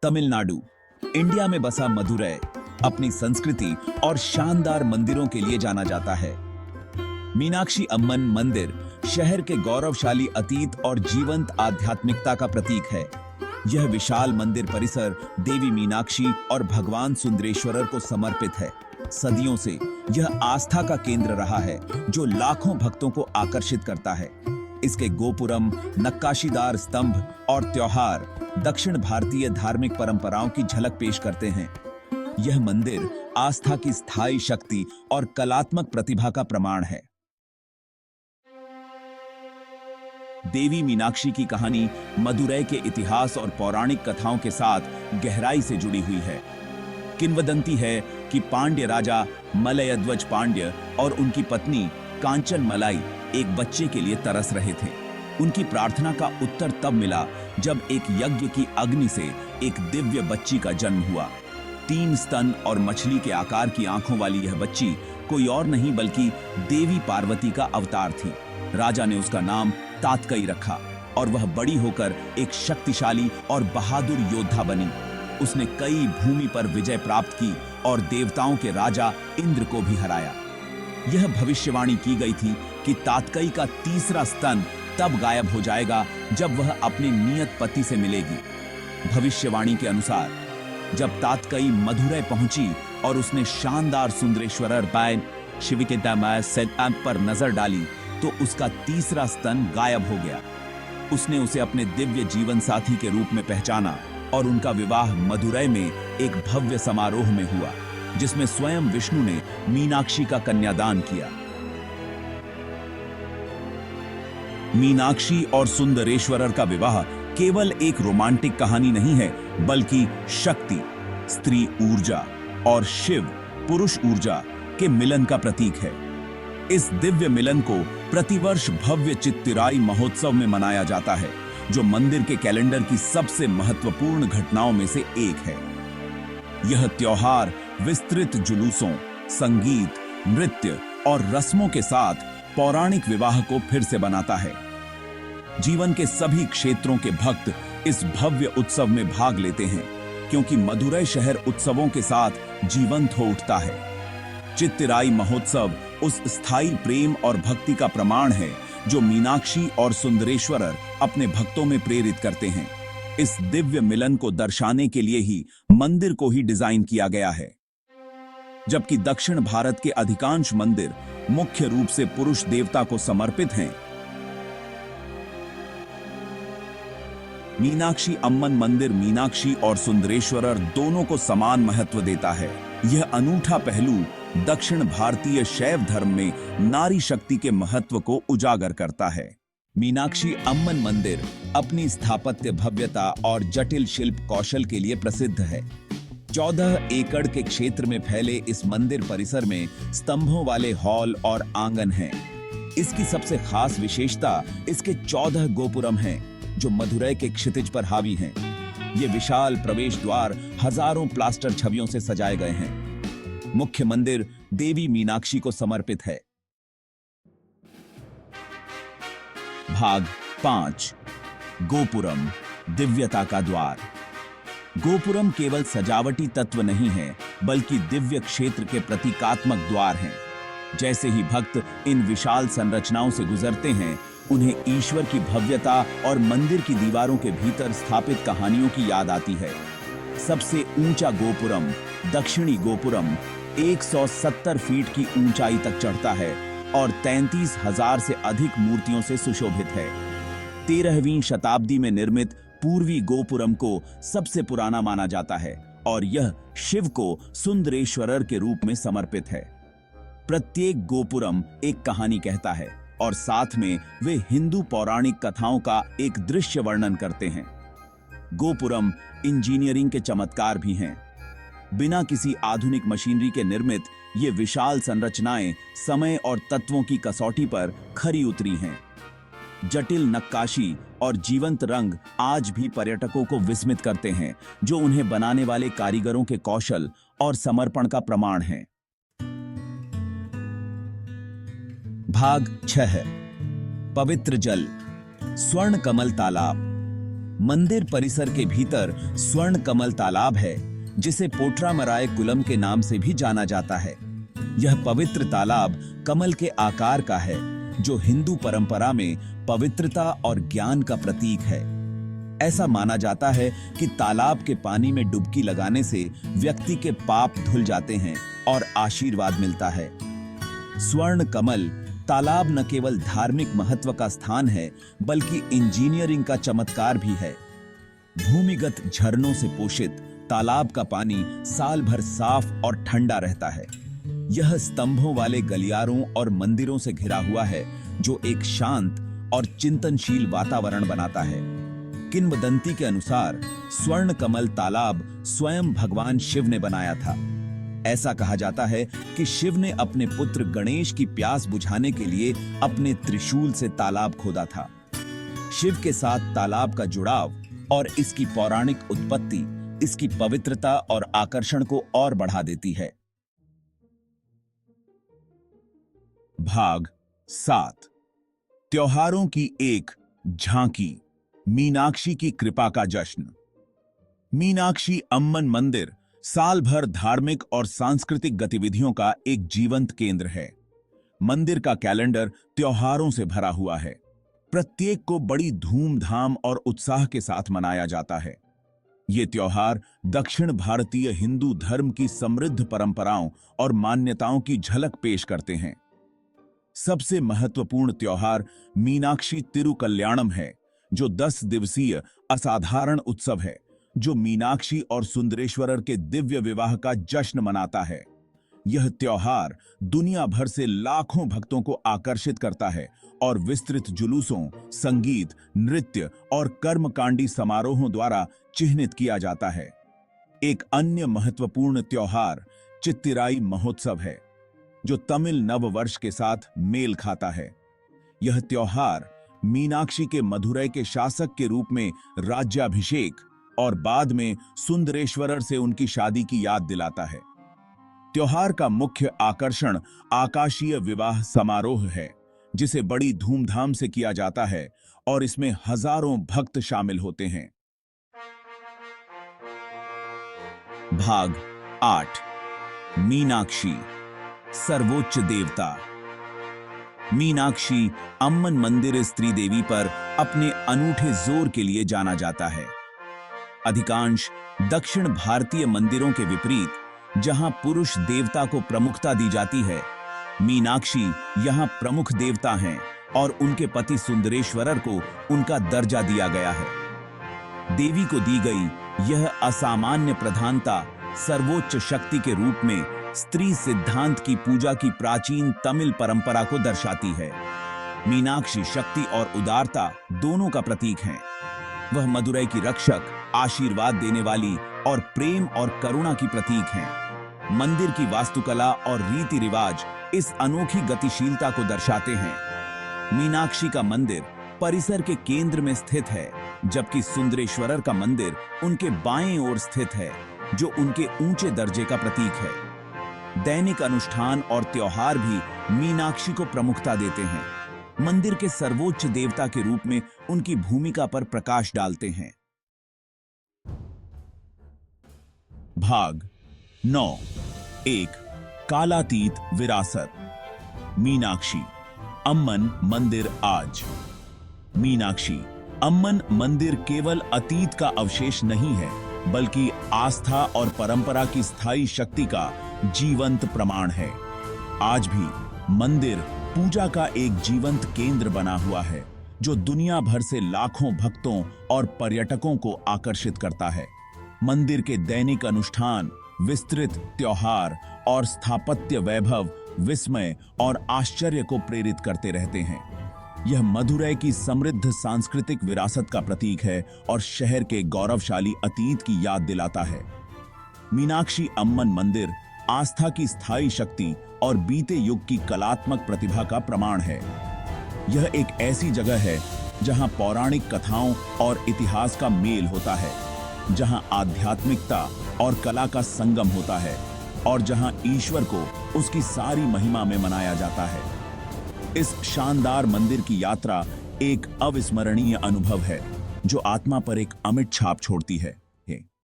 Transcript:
Tamil Nadu, India में बसा मदुरै अपनी संस्कृति और शानदार मंदिरों के लिए जाना जाता है। मीनाक्षी अम्मन मंदिर शहर के गौरवशाली अतीत और जीवंत आध्यात्मिकता का प्रतीक है। यह विशाल मंदिर परिसर देवी मीनाक्षी और भगवान सुंदरेश्वरर को समर्पित है। सदियों से यह आस्था का केंद्र रहा है जो लाखों भक्तों को आकर्षित करता है। इसके गोपुरम, नक्काशीदार स्तंभ और त्योहार दक्षिण भारतीय धार्मिक परंपराओं की झलक पेश करते हैं। यह मंदिर आस्था की स्थायी शक्ति और कलात्मक प्रतिभा का प्रमाण है। देवी मीनाक्षी की कहानी मदुरै के इतिहास और पौराणिक कथाओं के साथ गहराई से जुड़ी हुई है। किंवदंती है कि पांड्य राजा मलयध्वज पांड्य और उनकी पत्नी कांचन मलाई एक बच्चे के लिए तरस रहे थे। उनकी प्रार्थना का उत्तर तब मिला जब एक यज्ञ की अग्नि से एक दिव्य बच्ची का जन्म हुआ। 3 स्तन और मछली के आकार की आंखों वाली यह बच्ची कोई और नहीं बल्कि देवी पार्वती का अवतार थी। राजा ने उसका नाम तात्कई रखा और वह बड़ी होकर एक शक्तिशाली और बहादुर योद्धा बनी। उसने कई भूमि पर विजय प्राप्त की और देवताओं के राजा इंद्र को भी हराया। यह भविष्यवाणी की गई थी कि तात्कई का तीसरा स्तन तब गायब हो जाएगा जब वह अपने नियत पति से मिलेगी। भविष्यवाणी के अनुसार जब तात्कई मदुरै पहुंची और उसने शानदार सुंदरेश्वरर बैन शिविकेदामय सेटअप पर नजर डाली तो उसका तीसरा स्तन गायब हो गया। उसने उसे अपने दिव्य जीवन साथी के रूप में पहचाना और उनका विवाह मदुरै में एक भव्य समारोह में हुआ जिसमें स्वयं विष्णु ने मीनाक्षी का कन्यादान किया। मीनाक्षी और सुंदरेश्वरर का विवाह केवल एक रोमांटिक कहानी नहीं है बल्कि शक्ति, स्त्री ऊर्जा और शिव, पुरुष ऊर्जा के मिलन का प्रतीक है। इस दिव्य मिलन को प्रतिवर्ष भव्य चित्तिराई महोत्सव में मनाया जाता है जो मंदिर के कैलेंडर की सबसे महत्वपूर्ण घटनाओं में से एक है। यह त्योहार विस्तृत जुलूसों, संगीत, नृत्य और रस्मों के साथ पौराणिक विवाह को फिर से बनाता है। जीवन के सभी क्षेत्रों के भक्त इस भव्य उत्सव में भाग लेते हैं क्योंकि मदुरै शहर उत्सवों के साथ जीवंत हो उठता है। चित्तिराई महोत्सव उस स्थायी प्रेम और भक्ति का प्रमाण है जो मीनाक्षी और सुंदरेश्वरर अपने भक्तों में प्रेरित करते हैं। इस दिव्य मिलन को दर्शाने के लिए ही मंदिर को ही डिजाइन किया गया है। जबकि दक्षिण भारत के अधिकांश मंदिर मुख्य रूप से पुरुष देवता को समर्पित हैं, मीनाक्षी अम्मन मंदिर मीनाक्षी और सुंदरेश्वरर दोनों को समान महत्व देता है। यह अनूठा पहलू दक्षिण भारतीय शैव धर्म में नारी शक्ति के महत्व को उजागर करता है। मीनाक्षी अम्मन मंदिर अपनी स्थापत्य भव्यता और जटिल शिल्प कौशल के लिए प्रसिद्ध है। 14 एकड़ के क्षेत्र में फैले इस मंदिर परिसर में स्तंभों वाले हॉल और आंगन हैं। इसकी सबसे खास विशेषता इसके 14 गोपुरम हैं जो मदुरै के क्षितिज पर हावी हैं। ये विशाल प्रवेश द्वार हजारों प्लास्टर छवियों से सजाए गए हैं। मुख्य मंदिर देवी मीनाक्षी को समर्पित है। भाग 5 गोपुरम, दिव्यता का द्वार। गोपुरम केवल सजावटी तत्व नहीं है बल्कि दिव्य क्षेत्र के प्रतीकात्मक द्वार हैं। जैसे ही भक्त इन विशाल संरचनाओं से गुजरते हैं उन्हें ईश्वर की भव्यता और मंदिर की दीवारों के भीतर स्थापित कहानियों की याद आती है। सबसे ऊंचा गोपुरम, दक्षिणी गोपुरम 170 फीट की ऊंचाई तक चढ़ता है और 33,000 से अधिक मूर्तियों से सुशोभित है। 13वीं शताब्दी में निर्मित पूर्वी गोपुरम को सबसे पुराना माना जाता है और यह शिव को सुंदरेश्वरर के रूप में समर्पित है। प्रत्येक गोपुरम एक कहानी कहता है और साथ में वे हिंदू पौराणिक कथाओं का एक दृश्य वर्णन करते हैं। गोपुरम इंजीनियरिंग के चमत्कार भी हैं। बिना किसी आधुनिक मशीनरी के निर्मित ये विशाल संरचनाएं समय और तत्वों की कसौटी पर खरी उतरी हैं। जटिल नक्काशी और जीवंत रंग आज भी पर्यटकों को विस्मित करते हैं जो उन्हें बनाने वाले कारीगरों के कौशल और समर्पण का प्रमाण है। भाग 6 पवित्र जल, स्वर्ण कमल तालाब। मंदिर परिसर के भीतर स्वर्ण कमल तालाब है, जिसे पोट्रामराय कुलम के नाम से भी जाना जाता है। यह पवित्र तालाब कमल के आकार का है, जो हिंदू परंपरा में पवित्रता और ज्ञान का प्रतीक है। ऐसा माना जाता है कि तालाब के पानी में डुबकी लगाने से व्यक्ति के पाप धुल जाते हैं और आशीर्वाद मिलता है। स्वर्ण कमल तालाब न केवल धार्मिक महत्व का स्थान है, बल्कि इंजीनियरिंग का चमत्कार भी है। भूमिगत झरनों से पोषित तालाब का पानी साल भर साफ और ठंडा रहता है। यह स्तंभों वाले गलियारों और मंदिरों से घिरा हुआ है, जो एक शांत और चिंतनशील वातावरण बनाता है। किंवदंती के अनुसार स्वर्ण कमल तालाब स्वयं भगवान शिव ने बनाया था। ऐसा कहा जाता है कि शिव ने अपने पुत्र गणेश की प्यास बुझाने के लिए अपने त्रिशूल से तालाब खोदा था। शिव के साथ तालाब का जुड़ाव और इसकी पौराणिक उत्पत्ति इसकी पवित्रता और आकर्षण को और बढ़ा देती है। भाग 7। त्योहारों की एक झांकी, मीनाक्षी की कृपा का जश्न। मीनाक्षी अम्मन मंदिर साल भर धार्मिक और सांस्कृतिक गतिविधियों का एक जीवंत केंद्र है। मंदिर का कैलेंडर त्योहारों से भरा हुआ है। प्रत्येक को बड़ी धूमधाम और उत्साह के साथ मनाया जाता है। ये त्योहार दक्षिण भारतीय हिंदू धर्म की समृद्ध परंपराओं और मान्यताओं की झलक पेश करते हैं। सबसे महत्वपूर्ण त्योहार मीनाक्षी तिरुकल्याणम है, जो 10 दिवसीय असाधारण उत्सव है, जो मीनाक्षी और सुंदरेश्वरर के दिव्य विवाह का जश्न मनाता है। यह त्योहार दुनिया भर से लाखों भक्तों को आकर्षित करता है और विस्तृत जुलूसों, संगीत, नृत्य और कर्मकांडी समारोहों द्वारा चिह्नित किया जाता है। एक अन्य महत्वपूर्ण त्योहार चित्तिराई महोत्सव है, जो तमिल नववर्ष के साथ मेल खाता है। यह त्योहार मीनाक्षी के मदुरै के शासक के रूप में राज्याभिषेक और बाद में सुंदरेश्वरर से उनकी शादी की याद दिलाता है। त्योहार का मुख्य आकर्षण आकाशीय विवाह समारोह है, जिसे बड़ी धूमधाम से किया जाता है और इसमें हजारों भक्त शामिल होते हैं। भाग 8। मीनाक्षी, सर्वोच्च देवता। मीनाक्षी अम्मन मंदिर इस त्रिदेवी पर अपने अनूठे जोर के लिए जाना जाता है। अधिकांश दक्षिण भारतीय मंदिरों के विपरीत, जहां पुरुष देवता को प्रमुखता दी जाती है, मीनाक्षी यहां प्रमुख देवता हैं और उनके पति सुंदरेश्वरर को उनका दर्जा दिया गया है। देवी को दी गई यह असामान्य प्रधानता सर्वोच्च शक्ति के रूप में स्त्री सिद्धांत की पूजा की प्राचीन तमिल परंपरा को दर्शाती है। मीनाक्षी शक्ति और उदारता दोनों का प्रतीक हैं। वह मदुरै की रक्षक, आशीर्वाद देने वाली और प्रेम और करुणा की प्रतीक हैं। मंदिर की वास्तुकला और रीति रिवाज इस अनोखी गतिशीलता को दर्शाते हैं। मीनाक्षी का मंदिर परिसर के केंद्र में स्थित है, जबकि सुंदरेश्वरर का मंदिर उनके बाएं ओर स्थित है, जो उनके ऊंचे दर्जे का प्रतीक है। दैनिक अनुष्ठान और त्योहार भी मीनाक्षी को प्रमुखता देते हैं, मंदिर के सर्वोच्च देवता के रूप में उनकी भूमिका पर प्रकाश डालते हैं। भाग 9। एक कालातीत विरासत, मीनाक्षी अम्मन मंदिर आज। मीनाक्षी अम्मन मंदिर केवल अतीत का अवशेष नहीं है, बल्कि आस्था और परंपरा की स्थायी शक्ति का जीवंत प्रमाण है। आज भी मंदिर पूजा का एक जीवंत केंद्र बना हुआ है, जो दुनिया भर से लाखों भक्तों और पर्यटकों को आकर्षित करता है। मंदिर के दैनिक अनुष्ठान, विस्तृत त्योहार और स्थापत्य वैभव विस्मय और आश्चर्य को प्रेरित करते रहते हैं। यह मदुरै की समृद्ध सांस्कृतिक विरासत का प्रतीक है और शहर के गौरवशाली अतीत की याद दिलाता है। मीनाक्षी अम्मन मंदिर आस्था की स्थायी शक्ति और बीते युग की कलात्मक प्रतिभा का प्रमाण है। यह एक ऐसी जगह है जहां पौराणिक कथाओं और इतिहास का मेल होता है, जहां आध्यात्मिकता और कला का संगम होता है और जहां ईश्वर को उसकी सारी महिमा में मनाया जाता है। इस शानदार मंदिर की यात्रा एक अविस्मरणीय अनुभव है, जो आत्मा पर एक अमिट छाप छोड़ती है।